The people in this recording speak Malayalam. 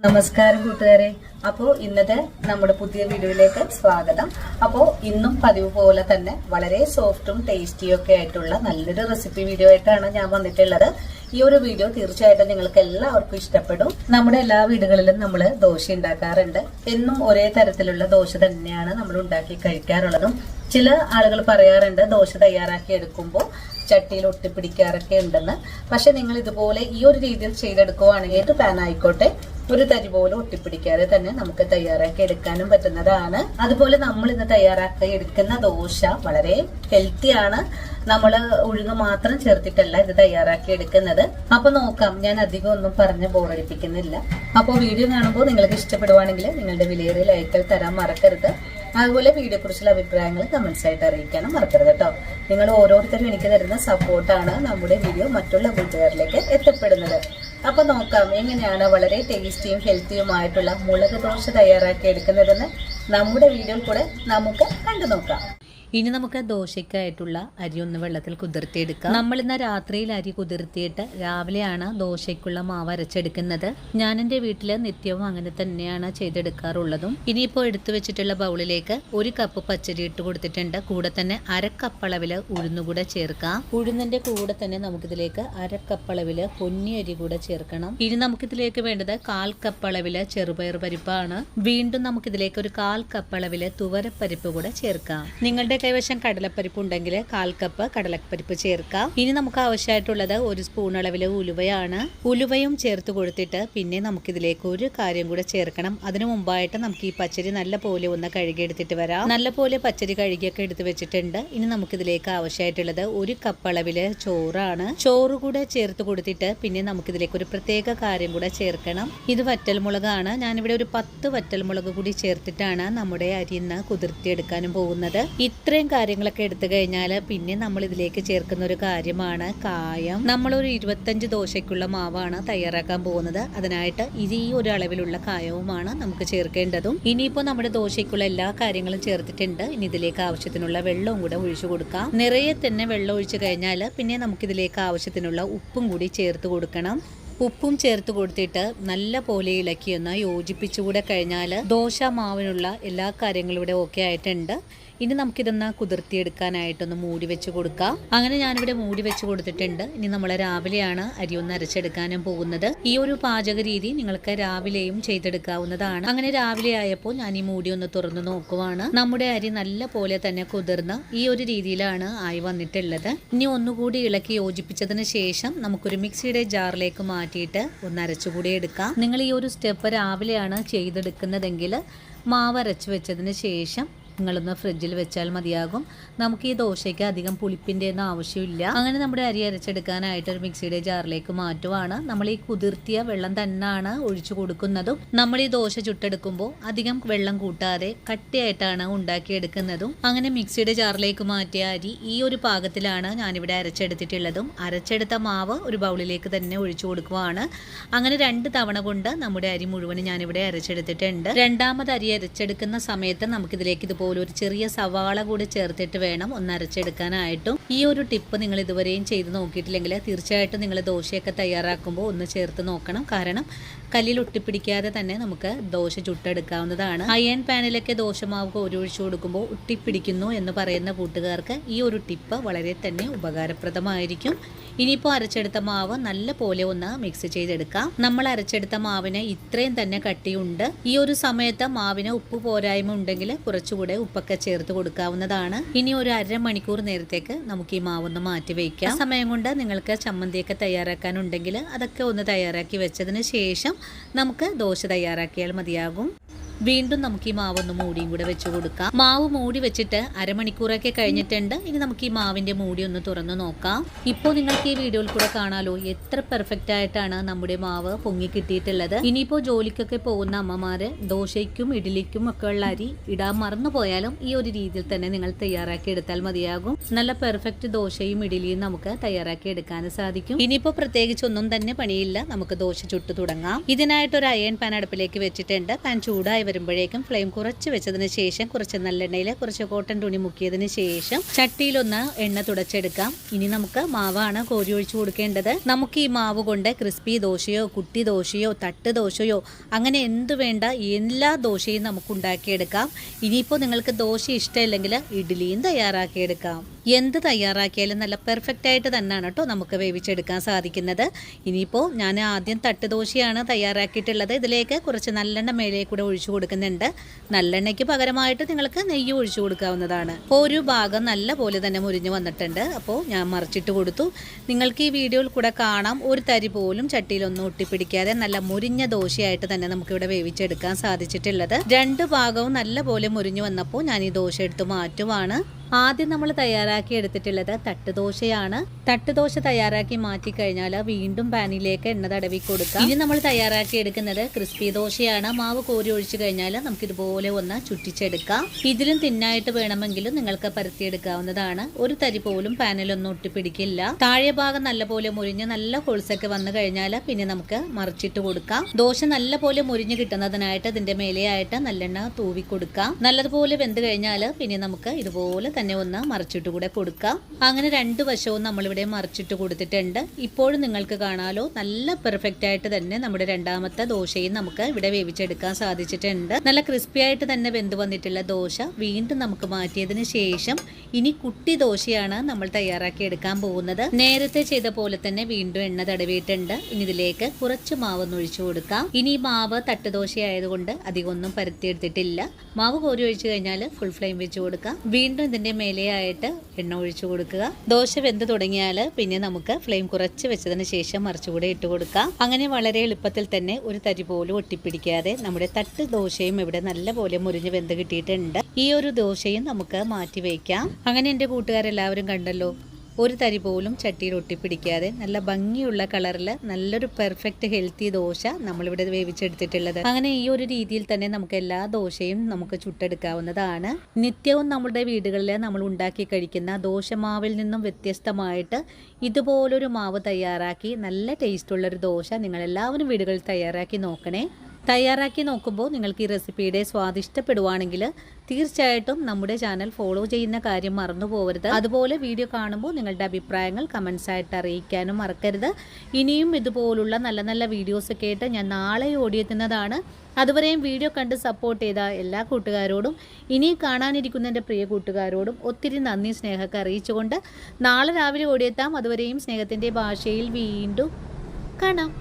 നമസ്കാരം കൂട്ടുകാരെ. അപ്പോൾ ഇന്നത്തെ നമ്മുടെ പുതിയ വീഡിയോയിലേക്ക് സ്വാഗതം. അപ്പോൾ ഇന്നും പതിവ് പോലെ തന്നെ വളരെ സോഫ്റ്റും ടേസ്റ്റിയും ഒക്കെ ആയിട്ടുള്ള നല്ലൊരു റെസിപ്പി വീഡിയോ ആയിട്ടാണ് ഞാൻ വന്നിട്ടുള്ളത്. ഈ ഒരു വീഡിയോ തീർച്ചയായിട്ടും നിങ്ങൾക്ക് എല്ലാവർക്കും ഇഷ്ടപ്പെടും. നമ്മുടെ എല്ലാ വീടുകളിലും നമ്മൾ ദോശ ഉണ്ടാക്കാറുണ്ട്. എന്നും ഒരേ തരത്തിലുള്ള ദോശ തന്നെയാണ് നമ്മൾ ഉണ്ടാക്കി കഴിക്കാറുള്ളതും. ചില ആളുകൾ പറയാറുണ്ട് ദോശ തയ്യാറാക്കി എടുക്കുമ്പോൾ ചട്ടിയിൽ ഒട്ടിപ്പിടിക്കാറൊക്കെ ഉണ്ടെന്ന്. പക്ഷെ നിങ്ങൾ ഇതുപോലെ ഈ ഒരു രീതിയിൽ ചെയ്തെടുക്കുവാണെങ്കിൽ ഏത് പാൻ ആയിക്കോട്ടെ ഒരു തരി പോലും ഒട്ടിപ്പിടിക്കാതെ തന്നെ നമുക്ക് തയ്യാറാക്കി എടുക്കാനും പറ്റുന്നതാണ്. അതുപോലെ നമ്മൾ ഇന്ന് തയ്യാറാക്കി എടുക്കുന്ന ദോശ വളരെ ഹെൽത്തിയാണ്. നമ്മൾ ഉഴുന്ന് മാത്രം ചേർത്തിട്ടല്ല ഇത് തയ്യാറാക്കി എടുക്കുന്നത്. അപ്പൊ നോക്കാം, ഞാൻ അധികം ഒന്നും പറഞ്ഞ് ബോറടിപ്പിക്കുന്നില്ല. അപ്പോൾ വീഡിയോ കാണുമ്പോൾ നിങ്ങൾക്ക് ഇഷ്ടപ്പെടുവാണെങ്കിൽ നിങ്ങളുടെ വിലയേറിയ ലൈക്കുകൾ തരാൻ മറക്കരുത്. അതുപോലെ വീഡിയോ കുറിച്ചുള്ള അഭിപ്രായങ്ങൾ കമന്റ്സ് ആയിട്ട് അറിയിക്കാനും മറക്കരുത് കേട്ടോ. നിങ്ങൾ ഓരോരുത്തരും എനിക്ക് തരുന്ന സപ്പോർട്ടാണ് നമ്മുടെ വീഡിയോ മറ്റുള്ള കൂട്ടുകാരിലേക്ക് എത്തപ്പെടുന്നത്. അപ്പൊ നോക്കാം എങ്ങനെയാണ് വളരെ ടേസ്റ്റിയും ഹെൽത്തിയുമായിട്ടുള്ള മുളക് ദോശ തയ്യാറാക്കി എടുക്കുന്നതെന്ന് നമ്മുടെ വീഡിയോയിൽ കൂടെ നമുക്ക് കണ്ടു നോക്കാം. ഇനി നമുക്ക് ദോശയ്ക്കായിട്ടുള്ള അരി ഒന്ന് വെള്ളത്തിൽ കുതിർത്തിയെടുക്കാം. നമ്മൾ ഇന്ന് രാത്രിയിൽ അരി കുതിർത്തിയിട്ട് രാവിലെയാണ് ദോശയ്ക്കുള്ള മാവ് അരച്ചെടുക്കുന്നത്. ഞാൻ എൻ്റെ വീട്ടിൽ നിത്യവും അങ്ങനെ തന്നെയാണ് ചെയ്തെടുക്കാറുള്ളതും. ഇനിയിപ്പോൾ എടുത്തു വെച്ചിട്ടുള്ള ബൗളിലേക്ക് 1 കപ്പ് പച്ചരി ഇട്ട് കൊടുത്തിട്ടുണ്ട്. കൂടെ തന്നെ 1/2 കപ്പ് അളവിൽ ഉഴുന്നുകൂടെ ചേർക്കാം. ഉഴുന്നിന്റെ കൂടെ തന്നെ നമുക്കിതിലേക്ക് 1/2 കപ്പ് അളവിൽ പൊന്നി അരി കൂടെ ചേർക്കണം. ഇനി നമുക്കിതിലേക്ക് വേണ്ടത് 1/4 കപ്പ് അളവിൽ ചെറുപയർ പരിപ്പാണ്. വീണ്ടും നമുക്കിതിലേക്ക് ഒരു 1/4 കപ്പ് അളവിൽ തുവരപ്പരിപ്പ് കൂടെ ചേർക്കാം. നിങ്ങളുടെ കൈവശം കടലപ്പരിപ്പ് ഉണ്ടെങ്കിൽ 1/4 കപ്പ് കടലപ്പരിപ്പ് ചേർക്കാം. ഇനി നമുക്ക് ആവശ്യമായിട്ടുള്ളത് 1 സ്പൂൺ അളവിൽ ഉലുവയാണ്. ഉലുവയും ചേർത്ത് കൊടുത്തിട്ട് പിന്നെ നമുക്കിതിലേക്ക് ഒരു കാര്യം കൂടെ ചേർക്കണം. അതിനു മുമ്പായിട്ട് നമുക്ക് ഈ പച്ചരി നല്ല പോലെ ഒന്ന് കഴുകിയെടുത്തിട്ട് വരാം. നല്ല പോലെ പച്ചരി കഴുകിയൊക്കെ എടുത്ത് വെച്ചിട്ടുണ്ട്. ഇനി നമുക്കിതിലേക്ക് ആവശ്യമായിട്ടുള്ളത് 1 കപ്പ് അളവിൽ ചോറാണ്. ചോറ് കൂടെ ചേർത്ത് കൊടുത്തിട്ട് പിന്നെ നമുക്കിതിലേക്ക് ഒരു പ്രത്യേക കാര്യം കൂടെ ചേർക്കണം. ഇത് വറ്റൽമുളകാണ്. ഞാനിവിടെ ഒരു 10 വറ്റൽമുളക് കൂടി ചേർത്തിട്ടാണ് നമ്മുടെ അരിന്ന് കുതിർത്തിയെടുക്കാനും പോകുന്നത്. ഇത്രയും കാര്യങ്ങളൊക്കെ എടുത്തു കഴിഞ്ഞാൽ പിന്നെ നമ്മൾ ഇതിലേക്ക് ചേർക്കുന്ന ഒരു കാര്യമാണ് കായം. നമ്മളൊരു 25 ദോശയ്ക്കുള്ള മാവാണ് തയ്യാറാക്കാൻ പോകുന്നത്. അതിനായിട്ട് ഈ ഒരു അളവിലുള്ള കായവുമാണ് നമുക്ക് ചേർക്കേണ്ടതും. ഇനിയിപ്പോൾ നമ്മുടെ ദോശയ്ക്കുള്ള എല്ലാ കാര്യങ്ങളും ചേർത്തിട്ടുണ്ട്. ഇനി ഇതിലേക്ക് ആവശ്യത്തിനുള്ള വെള്ളവും കൂടെ ഒഴിച്ചു കൊടുക്കാം. നിറയെ തന്നെ വെള്ളം ഒഴിച്ചു കഴിഞ്ഞാൽ പിന്നെ നമുക്കിതിലേക്ക് ആവശ്യത്തിനുള്ള ഉപ്പും കൂടി ചേർത്ത് കൊടുക്കണം. ഉപ്പും ചേർത്ത് കൊടുത്തിട്ട് നല്ല പോലെ ഇളക്കിയൊന്ന് യോജിപ്പിച്ചുകൂടെ കഴിഞ്ഞാൽ ദോശ മാവിനുള്ള എല്ലാ കാര്യങ്ങളും ഇവിടെ ഓക്കെ ആയിട്ടുണ്ട്. ഇനി നമുക്കിതൊന്ന് കുതിർത്തിയെടുക്കാനായിട്ടൊന്ന് മൂടി വെച്ച് കൊടുക്കാം. അങ്ങനെ ഞാനിവിടെ മൂടി വെച്ച് കൊടുത്തിട്ടുണ്ട്. ഇനി നമ്മൾ രാവിലെയാണ് അരി ഒന്ന് അരച്ചെടുക്കാനും പോകുന്നത്. ഈ ഒരു പാചക രീതി നിങ്ങൾക്ക് രാവിലെയും ചെയ്തെടുക്കാവുന്നതാണ്. അങ്ങനെ രാവിലെ ആയപ്പോൾ ഞാൻ ഈ മൂടി ഒന്ന് തുറന്നു നോക്കുവാണ്. നമ്മുടെ അരി നല്ല പോലെ തന്നെ കുതിർന്ന് ഈ ഒരു രീതിയിലാണ് ആയി വന്നിട്ടുള്ളത്. ഇനി ഒന്നുകൂടി ഇളക്കി യോജിപ്പിച്ചതിന് ശേഷം നമുക്കൊരു മിക്സിയുടെ ജാറിലേക്ക് മാറ്റിയിട്ട് ഒന്ന് അരച്ചുകൂടി എടുക്കാം. നിങ്ങൾ ഈ ഒരു സ്റ്റെപ്പ് രാവിലെയാണ് ചെയ്തെടുക്കുന്നതെങ്കിൽ മാവ് അരച്ചു വെച്ചതിന് ശേഷം നിങ്ങളൊന്ന് ഫ്രിഡ്ജിൽ വെച്ചാൽ മതിയാകും. നമുക്ക് ഈ ദോശയ്ക്ക് അധികം പുളിപ്പിൻ്റെ ഒന്നും ആവശ്യമില്ല. അങ്ങനെ നമ്മുടെ അരി അരച്ചെടുക്കാനായിട്ട് ഒരു മിക്സിയുടെ ജാറിലേക്ക് മാറ്റുവാണ്. നമ്മൾ ഈ കുതിർത്തിയ വെള്ളം തന്നെയാണ് ഒഴിച്ചു കൊടുക്കുന്നതും. നമ്മൾ ഈ ദോശ ചുട്ടെടുക്കുമ്പോൾ അധികം വെള്ളം കൂട്ടാതെ കട്ടിയായിട്ടാണ് ഉണ്ടാക്കിയെടുക്കുന്നതും. അങ്ങനെ മിക്സിയുടെ ജാറിലേക്ക് മാറ്റിയ അരി ഈ ഒരു പാകത്തിലാണ് ഞാനിവിടെ അരച്ചെടുത്തിട്ടുള്ളതും. അരച്ചെടുത്ത മാവ് ഒരു ബൗളിലേക്ക് തന്നെ ഒഴിച്ചു കൊടുക്കുവാണ്. അങ്ങനെ 2 തവണ കൊണ്ട് നമ്മുടെ അരി മുഴുവനും ഞാനിവിടെ അരച്ചെടുത്തിട്ടുണ്ട്. രണ്ടാമത് അരി അരച്ചെടുക്കുന്ന സമയത്ത് നമുക്കിതിലേക്ക് ഇതുപോലെ ഒരു ചെറിയ സവാള കൂടി ചേർത്തിട്ട് വേണം ഒന്ന് അരച്ചെടുക്കാനായിട്ടും. ഈ ഒരു ടിപ്പ് നിങ്ങൾ ഇതുവരെയും ചെയ്ത് നോക്കിയിട്ടില്ലെങ്കിൽ തീർച്ചയായിട്ടും നിങ്ങൾ ദോശയൊക്കെ തയ്യാറാക്കുമ്പോൾ ഒന്ന് ചേർത്ത് നോക്കണം. കാരണം കല്ലിൽ ഒട്ടിപ്പിടിക്കാതെ തന്നെ നമുക്ക് ദോശ ചുട്ടെടുക്കാവുന്നതാണ്. അയൺ പാനിലൊക്കെ ദോശമാവ് ഒഴിച്ചു കൊടുക്കുമ്പോൾ ഒട്ടിപ്പിടിക്കുന്നു എന്ന് പറയുന്ന കൂട്ടുകാർക്ക് ഈ ഒരു ടിപ്പ് വളരെ തന്നെ ഉപകാരപ്രദമായിരിക്കും. ഇനിയിപ്പോൾ അരച്ചെടുത്ത മാവ് നല്ല പോലെ ഒന്ന് മിക്സ് ചെയ്തെടുക്കാം. നമ്മൾ അരച്ചെടുത്ത മാവിന് ഇത്രയും തന്നെ കട്ടിയുണ്ട്. ഈ ഒരു സമയത്ത് മാവിന് ഉപ്പ് പോരായ്മ ഉണ്ടെങ്കിൽ കുറച്ചുകൂടെ ഉപ്പൊക്കെ ചേർത്ത് കൊടുക്കാവുന്നതാണ്. ഇനി ഒരു 1/2 മണിക്കൂർ നേരത്തേക്ക് നമുക്ക് ഈ മാവൊന്ന് മാറ്റി വയ്ക്കാം. സമയം കൊണ്ട് നിങ്ങൾക്ക് ചമ്മന്തിയൊക്കെ തയ്യാറാക്കാനുണ്ടെങ്കിൽ അതൊക്കെ ഒന്ന് തയ്യാറാക്കി വെച്ചതിന് ശേഷം നമുക്ക് ദോശ തയ്യാറാക്കിയാൽ മതിയാകും. വീണ്ടും നമുക്ക് ഈ മാവൊന്ന് മൂടിയും കൂടെ വെച്ച് കൊടുക്കാം. മാവ് മൂടി വെച്ചിട്ട് 1/2 മണിക്കൂറൊക്കെ കഴിഞ്ഞിട്ടുണ്ട്. ഇനി നമുക്ക് ഈ മാവിന്റെ മൂടി ഒന്ന് തുറന്നു നോക്കാം. ഇപ്പോൾ നിങ്ങൾക്ക് ഈ വീഡിയോയിൽ കൂടെ കാണാലോ എത്ര പെർഫെക്റ്റ് ആയിട്ടാണ് നമ്മുടെ മാവ് പൊങ്ങി കിട്ടിയിട്ടുള്ളത്. ഇനിയിപ്പോൾ ജോലിക്കൊക്കെ പോകുന്ന അമ്മമാര് ദോശയ്ക്കും ഇഡ്ഡലിക്കും ഒക്കെ ഉള്ള അരി ഇടാൻ മറന്നു പോയാലും ഈ ഒരു രീതിയിൽ തന്നെ നിങ്ങൾ തയ്യാറാക്കി എടുത്താൽ മതിയാകും. നല്ല പെർഫെക്റ്റ് ദോശയും ഇഡ്ഡലിയും നമുക്ക് തയ്യാറാക്കി എടുക്കാൻ സാധിക്കും. ഇനിയിപ്പോൾ പ്രത്യേകിച്ച് ഒന്നും തന്നെ പണിയില്ല. നമുക്ക് ദോശ ചുട്ടു തുടങ്ങാം. ഇതിനായിട്ട് ഒരു അയൺ പാൻ അടുപ്പിലേക്ക് വെച്ചിട്ടുണ്ട്. പാൻ ചൂടായി വരുമ്പോഴേക്കും ഫ്ലെയിം കുറച്ച് വെച്ചതിന് ശേഷം കുറച്ച് നല്ലെണ്ണയിൽ കുറച്ച് കോട്ടൺ തുണി മുക്കിയതിന് ശേഷം ചട്ടിയിലൊന്ന് എണ്ണ തുടച്ചെടുക്കാം. ഇനി നമുക്ക് മാവാണ് കോരി ഒഴിച്ചു കൊടുക്കേണ്ടത്. നമുക്ക് ഈ മാവ് കൊണ്ട് ക്രിസ്പി ദോശയോ കുട്ടി ദോശയോ തട്ട് ദോശയോ അങ്ങനെ എന്തു വേണ്ട എല്ലാ ദോശയും നമുക്ക് ഉണ്ടാക്കിയെടുക്കാം. ഇനിയിപ്പോൾ നിങ്ങൾക്ക് ദോശ ഇഷ്ടമില്ലെങ്കിൽ ഇഡ്ഡലിയും തയ്യാറാക്കിയെടുക്കാം. എന്ത് തയ്യാറാക്കിയാലും നല്ല പെർഫെക്റ്റ് ആയിട്ട് തന്നെയാണ് കേട്ടോ നമുക്ക് വേവിച്ചെടുക്കാൻ സാധിക്കുന്നത്. ഇനിയിപ്പോൾ ഞാൻ ആദ്യം തട്ട് ദോശയാണ് തയ്യാറാക്കിയിട്ടുള്ളത്. ഇതിലേക്ക് കുറച്ച് നല്ലെണ്ണ മേലെ കൂടെ ഒഴിച്ചു കൊടുക്കുന്നുണ്ട്. നല്ലെണ്ണയ്ക്ക് പകരമായിട്ട് നിങ്ങൾക്ക് നെയ്യ് ഒഴിച്ചു കൊടുക്കാവുന്നതാണ്. ഒരു ഭാഗം നല്ല പോലെ തന്നെ മുരിഞ്ഞ് വന്നിട്ടുണ്ട്. അപ്പോൾ ഞാൻ മറിച്ചിട്ട് കൊടുത്തു. നിങ്ങൾക്ക് ഈ വീഡിയോയിൽ കൂടെ കാണാം, ഒരു തരി പോലും ചട്ടിയിലൊന്നും ഒട്ടിപ്പിടിക്കാതെ നല്ല മുരിഞ്ഞ ദോശയായിട്ട് തന്നെ നമുക്കിവിടെ വേവിച്ചെടുക്കാൻ സാധിച്ചിട്ടുള്ളത്. രണ്ട് ഭാഗവും നല്ല പോലെ മുരിഞ്ഞു വന്നപ്പോൾ ഞാൻ ഈ ദോശ എടുത്ത് മാറ്റുവാണ്. ആദ്യം നമ്മൾ തയ്യാറാക്കി എടുത്തിട്ടുള്ളത് തട്ടുദോശയാണ്. തട്ടുദോശ തയ്യാറാക്കി മാറ്റിക്കഴിഞ്ഞാൽ വീണ്ടും പാനിലേക്ക് എണ്ണ തടവി കൊടുക്കാം. ഇനി നമ്മൾ തയ്യാറാക്കി എടുക്കുന്നത് ക്രിസ്പി ദോശയാണ്. മാവ് കോരി ഒഴിച്ചു കഴിഞ്ഞാൽ നമുക്ക് ഇതുപോലെ ഒന്ന് ചുറ്റിച്ചെടുക്കാം. ഇതിലും തിന്നായിട്ട് വേണമെങ്കിലും നിങ്ങൾക്ക് പരത്തിയെടുക്കാവുന്നതാണ്. ഒരു തരി പോലും പാനിലൊന്നും ഒട്ടിപ്പിടിക്കില്ല. താഴെ ഭാഗം നല്ലപോലെ മുരിഞ്ഞ് നല്ല കൊഴുസൊക്കെ വന്നു കഴിഞ്ഞാൽ പിന്നെ നമുക്ക് മറിച്ചിട്ട് കൊടുക്കാം. ദോശ നല്ലപോലെ മുരിഞ്ഞ് കിട്ടുന്നതിനായിട്ട് ഇതിന്റെ മേലെയായിട്ട് നല്ലെണ്ണ തൂവി കൊടുക്കാം. നല്ലതുപോലെ വെന്ത് കഴിഞ്ഞാൽ പിന്നെ നമുക്ക് ഇതുപോലെ തന്നെ ഒന്ന് മറിച്ചിട്ട് കൂടെ കൊടുക്കാം. അങ്ങനെ രണ്ട് വശവും നമ്മളിവിടെ മറിച്ചിട്ട് കൊടുത്തിട്ടുണ്ട്. ഇപ്പോഴും നിങ്ങൾക്ക് കാണാലോ നല്ല പെർഫെക്റ്റ് ആയിട്ട് തന്നെ നമ്മുടെ രണ്ടാമത്തെ ദോശയും നമുക്ക് ഇവിടെ വേവിച്ചെടുക്കാൻ സാധിച്ചിട്ടുണ്ട്. നല്ല ക്രിസ്പി ആയിട്ട് തന്നെ വെന്ത് വന്നിട്ടുള്ള ദോശ വീണ്ടും നമുക്ക് മാറ്റിയതിന് ശേഷം ഇനി കുട്ടി ദോശയാണ് നമ്മൾ തയ്യാറാക്കി എടുക്കാൻ പോകുന്നത്. നേരത്തെ ചെയ്ത പോലെ തന്നെ വീണ്ടും എണ്ണ തടവിയിട്ടുണ്ട്. ഇനി ഇതിലേക്ക് കുറച്ച് മാവ് ഒഴിച്ചു കൊടുക്കാം. ഇനി മാവ് തട്ടുദോശ ആയതുകൊണ്ട് അധികം ഒന്നും പരത്തിയെടുത്തിട്ടില്ല. മാവ് കോരി ഒഴിച്ചു കഴിഞ്ഞാൽ ഫുൾ ഫ്ലെയിം വെച്ച് കൊടുക്കാം. വീണ്ടും ഇതിന്റെ മേലെയായിട്ട് എണ്ണ ഒഴിച്ചു കൊടുക്കുക. ദോശ വെന്ത് തുടങ്ങിയാൽ പിന്നെ നമുക്ക് ഫ്ലെയിം കുറച്ച് വെച്ചതിന് ശേഷം മറിച്ചുകൂടെ ഇട്ട് കൊടുക്കാം. അങ്ങനെ വളരെ എളുപ്പത്തിൽ തന്നെ ഒരു തരി പോലും ഒട്ടിപ്പിടിക്കാതെ നമ്മുടെ തട്ട് ദോശയും ഇവിടെ നല്ലപോലെ മുരിഞ്ഞ് വെന്ത് കിട്ടിയിട്ടുണ്ട്. ഈ ഒരു ദോശയും നമുക്ക് മാറ്റി വയ്ക്കാം. അങ്ങനെ എൻ്റെ കൂട്ടുകാരെല്ലാവരും കണ്ടല്ലോ, ഒരു തരി പോലും ചട്ടിയിൽ ഒട്ടിപ്പിടിക്കാതെ നല്ല ഭംഗിയുള്ള കളറിൽ നല്ലൊരു പെർഫെക്റ്റ് ഹെൽത്തി ദോശ നമ്മളിവിടെ വേവിച്ചെടുത്തിട്ടുള്ളത്. അങ്ങനെ ഈ ഒരു രീതിയിൽ തന്നെ നമുക്ക് എല്ലാ ദോശയും നമുക്ക് ചുട്ടെടുക്കാവുന്നതാണ്. നിത്യവും നമ്മുടെ വീടുകളിൽ നമ്മൾ ഉണ്ടാക്കി കഴിക്കുന്ന ദോശമാവിൽ നിന്നും വ്യത്യസ്തമായിട്ട് ഇതുപോലൊരു മാവ് തയ്യാറാക്കി നല്ല ടേസ്റ്റുള്ളൊരു ദോശ നിങ്ങളെല്ലാവരും വീടുകളിൽ തയ്യാറാക്കി നോക്കണേ. തയ്യാറാക്കി നോക്കുമ്പോൾ നിങ്ങൾക്ക് ഈ റെസിപ്പിയുടെ സ്വാദിഷ്ടപ്പെടുവാണെങ്കിൽ തീർച്ചയായിട്ടും നമ്മുടെ ചാനൽ ഫോളോ ചെയ്യുന്ന കാര്യം മറന്നു പോകരുത്. അതുപോലെ വീഡിയോ കാണുമ്പോൾ നിങ്ങളുടെ അഭിപ്രായങ്ങൾ കമൻസ് ആയിട്ട് അറിയിക്കാനും മറക്കരുത്. ഇനിയും ഇതുപോലുള്ള നല്ല നല്ല വീഡിയോസൊക്കെ ആയിട്ട് ഞാൻ നാളെ ഓടിയെത്തുന്നതാണ്. അതുവരെയും വീഡിയോ കണ്ട് സപ്പോർട്ട് ചെയ്ത എല്ലാ കൂട്ടുകാരോടും ഇനിയും കാണാനിരിക്കുന്ന എൻ്റെ പ്രിയ കൂട്ടുകാരോടും ഒത്തിരി നന്ദി സ്നേഹമൊക്കെ അറിയിച്ചുകൊണ്ട് നാളെ രാവിലെ ഓടിയെത്താം. അതുവരെയും സ്നേഹത്തിൻ്റെ ഭാഷയിൽ വീണ്ടും കാണാം.